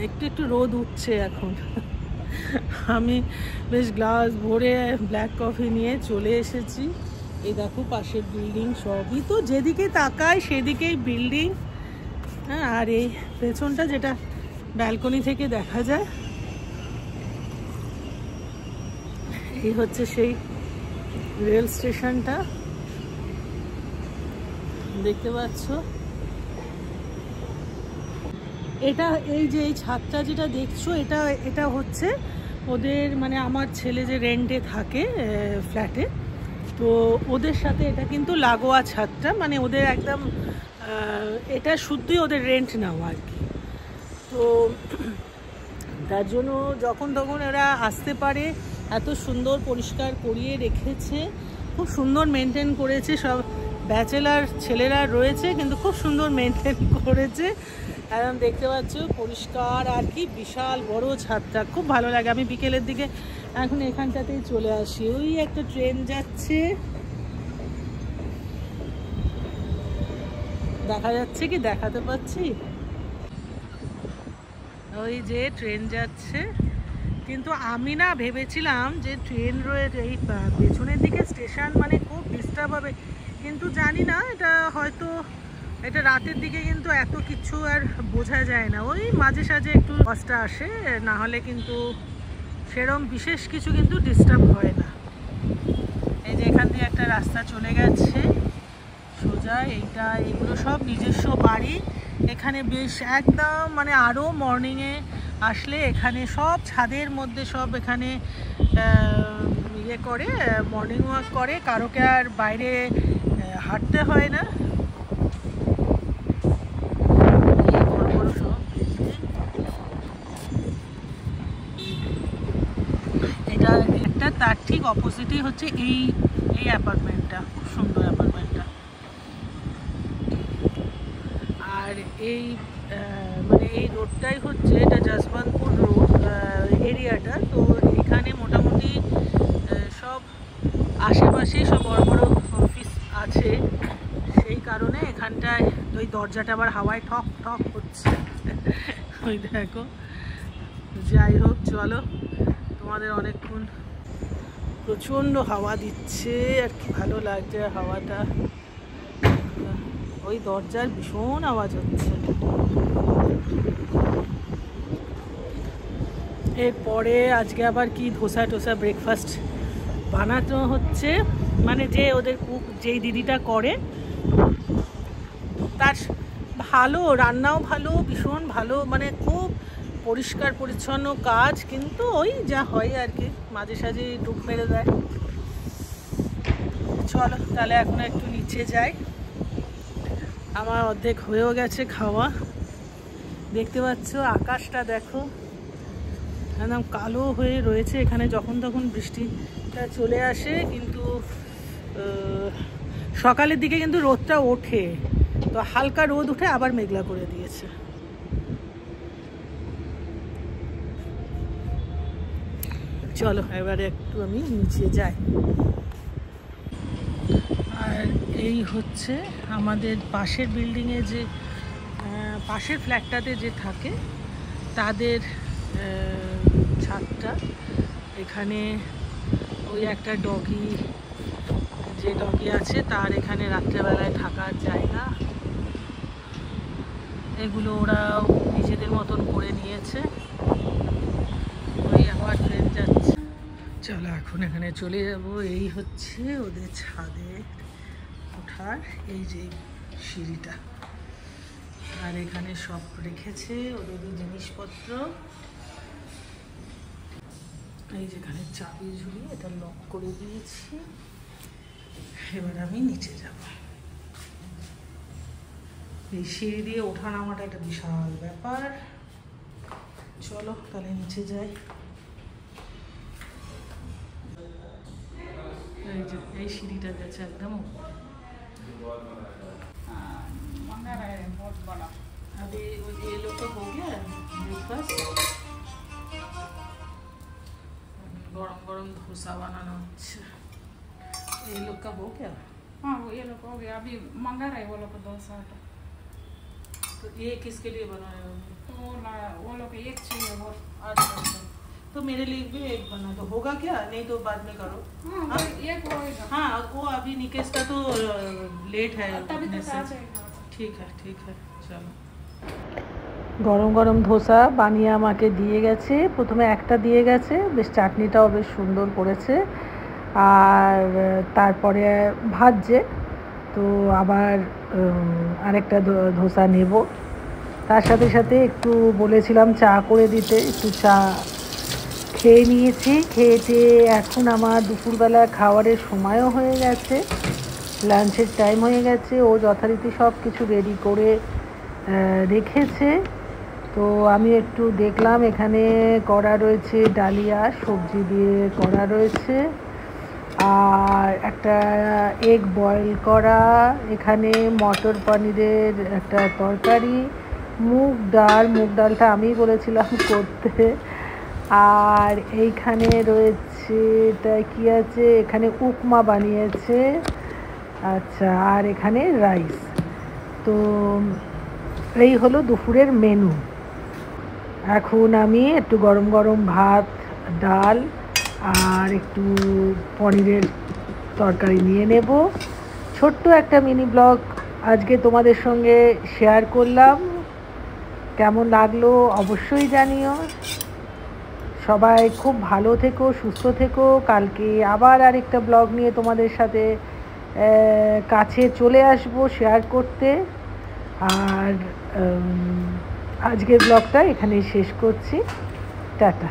একটু একটু রোদ উঠছে এখন। আমি বেশ গ্লাস ভরে ব্ল্যাক কফি নিয়ে চলে এসেছি। এই দেখো পাশের বিল্ডিং, সবই তো যেদিকে তাকায় সেদিকেই বিল্ডিং। হ্যাঁ, আর এই পেছনটা যেটা ব্যালকনি থেকে দেখা যায়, এই হচ্ছে সেই রেল স্টেশনটা, দেখতে পাচ্ছ। এটা এই যে এই ছাদটা যেটা দেখছো, এটা হচ্ছে ওদের, মানে আমার ছেলে যে রেন্টে থাকে ফ্ল্যাটে, তো ওদের সাথে এটা কিন্তু লাগোয়া ছাদটা, মানে ওদের একদম এটা শুধুই ওদের রেন্ট নেওয়া আর কি। তো তার জন্য যখন তখন এরা আসতে পারে, এত সুন্দর পরিষ্কার করিয়ে রেখেছে, খুব সুন্দর মেনটেন করেছে। সব ব্যাচেলার ছেলেরা রয়েছে কিন্তু খুব সুন্দর মেনটেন করেছে, একদম দেখতে পাচ্ছ পরিষ্কার আর কি। বিশাল বড় ছাদটা, খুব ভালো লাগে। আমি বিকেলের দিকে এখন এখানটাতেই চলে আসি। ওই একটা ট্রেন যাচ্ছে, দেখা যাচ্ছে কি দেখাতে পাচ্ছি, ওই যে ট্রেন যাচ্ছে। কিন্তু আমি না ভেবেছিলাম যে ট্রেন রয়েছে এই পেছনের দিকে স্টেশন, মানে খুব ডিস্টার্ব হবে, কিন্তু জানি না, এটা হয়তো এটা রাতের দিকে কিন্তু এত কিছু আর বোঝা যায় না। ওই মাঝে সাঝে একটু বাসটা আসে, না হলে কিন্তু সেরকম বিশেষ কিছু কিন্তু ডিস্টার্ব হয় না। এই যে এখান দিয়ে একটা রাস্তা চলে গেছে সোজা, এগুলো সব নিজস্ব বাড়ি। এখানে বেশ একদম মানে আরও মর্নিংয়ে আসলে এখানে সব ছাদের মধ্যে সব এখানে ইয়ে করে, মর্নিং ওয়াক করে, কারোকে আর বাইরে হাঁটতে হয় না। এটা একটা তার ঠিক অপোজিটই হচ্ছে এই অ্যাপার্টমেন্টটা, খুব সুন্দর অ্যাপার্টমেন্টটা। আর এই মানে এই রোডটাই হচ্ছে, এটা যশবন্তপুর রোড এরিয়াটা। তো এখানে মোটামুটি সব আশেপাশেই সব বড় বড় অফিস আছে, সেই কারণে এখানটায় ওই দরজাটা আবার হাওয়ায় ঠক ঠক হচ্ছে। ওই দেখো, যাই হোক চলো, তোমাদের অনেকক্ষণ প্রচণ্ড হাওয়া দিচ্ছে আর কি ভালো লাগছে হাওয়াটা। ওই দরজার ভীষণ আওয়াজ হচ্ছে। এরপরে আজকে আবার কি ধোসা টোসা ব্রেকফাস্ট বানানো হচ্ছে, মানে যে ওদের কুক যেই দিদিটা করে তার ভালো রান্নাও ভালো, ভীষণ ভালো, মানে খুব পরিষ্কার পরিচ্ছন্ন কাজ, কিন্তু ওই যা হয় আর কি, মাঝে সাঝে ডুব মেরে দেয়। চলো তাহলে এখন একটু নিচে যাই, আমার অর্ধেক হয়েও গেছে খাওয়া। দেখতে পাচ্ছ আকাশটা দেখো, একদম কালো হয়ে রয়েছে। এখানে যখন তখন বৃষ্টিটা চলে আসে, কিন্তু সকালের দিকে কিন্তু রোদটা ওঠে, তো হালকা রোদ উঠে আবার মেঘলা করে দিয়েছে। চলো এবারে একটু আমি নিচে যাই। আর এই হচ্ছে আমাদের পাশের বিল্ডিংয়ে যে পাশের ফ্ল্যাটটাতে যে থাকে তাদের ছাদটা। এখানে ওই একটা ডগি, যে ডগি আছে তার এখানে রাত্রেবেলায় থাকার জায়গা, এগুলো ওরা নিজেদের মতন করে নিয়েছে। ওই আবার ট্রেন যাচ্ছে, চলো এখন এখানে চলে যাব। এই হচ্ছে ওদের ছাদে ওঠার এই যে সিঁড়িটা, আর এখানে সব রেখেছে ওদের জিনিসপত্র। এই যেখানে চাবি ঝুলিয়ে এটা লক করে দিয়েছি। এবার আমি নিচে যাব। এই সিঁড়ি দিয়ে ওঠা নামাটা একটা বিশাল ব্যাপার। চলো তাহলে নিচে যাই। এই যে এই সিঁড়িটা গেছে একদম। अभी ये लोग तो हो गया ब्रेकफास्ट, गरम गरम डोसा बनाना अच्छा। ये लोग का हो गया? हाँ वो ये लोग हो गया, अभी मंगा रहे वो लोग को डोसा। तो ये किसके लिए बना रहे हो? तो वो लोग एक चाहिए वो। अच्छा अच्छा, तो मेरे लिए भी एक बना दो, होगा क्या? नहीं तो बाद में करो। हाँ एक होएगा। हाँ वो अभी निकेश का तो लेट है तभी उठने तो से। आ जाएगा। ঠিক আছে চলো। গরম গরম ধোসা বানিয়ে আমাকে দিয়ে গেছে, প্রথমে একটা দিয়ে গেছে, বেশ চাটনিটাও বেশ সুন্দর করেছে, আর তারপরে ভাজছে, তো আবার আরেকটা ধোসা নেব। তার সাথে সাথে একটু বলেছিলাম চা করে দিতে, একটু চা খেয়ে নিয়েছি। খেয়েতে এখন আমার দুপুরবেলা খাবারের সময়ও হয়ে গেছে, লাঞ্চের টাইম হয়ে গেছে। ও যথারীতি সব কিছু রেডি করে রেখেছে। তো আমি একটু দেখলাম, এখানে করা রয়েছে ডালিয়া, সবজি দিয়ে করা রয়েছে, আর একটা এগ বয়েল করা, এখানে মটর পনিরের একটা তরকারি, মুগ ডালটা আমি বলেছিলাম করতে, আর এইখানে রয়েছে এটা কি আছে, এখানে উপমা বানিয়েছে, আচ্ছা, আর এখানে রাইস। তো এই হলো দুপুরের মেনু। এখন আমি একটু গরম গরম ভাত, ডাল আর একটু পনিরের তরকারি নিয়ে নেব। ছোট্ট একটা মিনি ব্লগ আজকে তোমাদের সঙ্গে শেয়ার করলাম, কেমন লাগলো অবশ্যই জানিও। সবাই খুব ভালো থেকো, সুস্থ থেকো। কালকে আবার আরেকটা ব্লগ নিয়ে তোমাদের সাথে কাছে চলে আসবো শেয়ার করতে। আর আজকের ব্লগটা এখানেই শেষ করছি, টাটা।